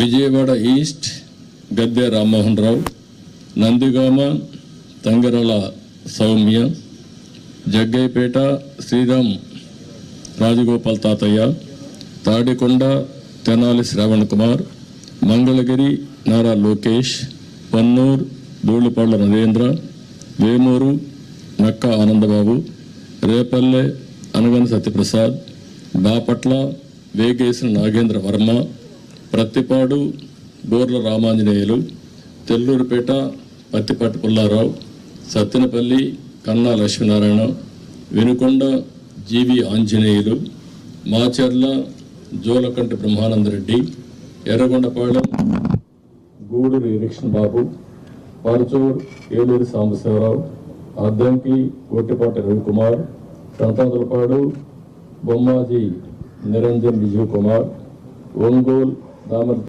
Vijayawada east Gadde Rammohan Rao, Nandigama తంగరల Soumya, Jaggayyapeta Sriram Rajagopal తాతయ్య, తాడికొండ తెనాలి శ్రావణ్ కుమార్, మంగళగిరి నారా లోకేష్, పన్నూర్ ధూళిపాళ్ల నరేంద్ర, వేమూరు నక్క ఆనందబాబు, రేపల్లె అనగన సత్యప్రసాద్, బాపట్ల వేగేసిన నాగేంద్ర వర్మ, ప్రత్తిపాడు బోర్ల రామాంజనేయులు, తెల్లూరుపేట పత్తిపాటి పుల్లారావు, సత్తెనపల్లి కన్నా లక్ష్మీనారాయణ, వినుకొండ జీవి ఆంజనేయులు, మాచర్ల జోలకంటి బ్రహ్మానందరెడ్డి, ఎర్రగొండపాళెం గూడూరు ఎలక్షన్ బాబు, పరచూర్ ఏలూరి సాంబశివరావు, అద్దంకి కోటిపాటి రవికుమార్, సంతాతులపాడు బొమ్మాజీ నిరంజన్ విజయ్ కుమార్, ఒంగోలు దామర్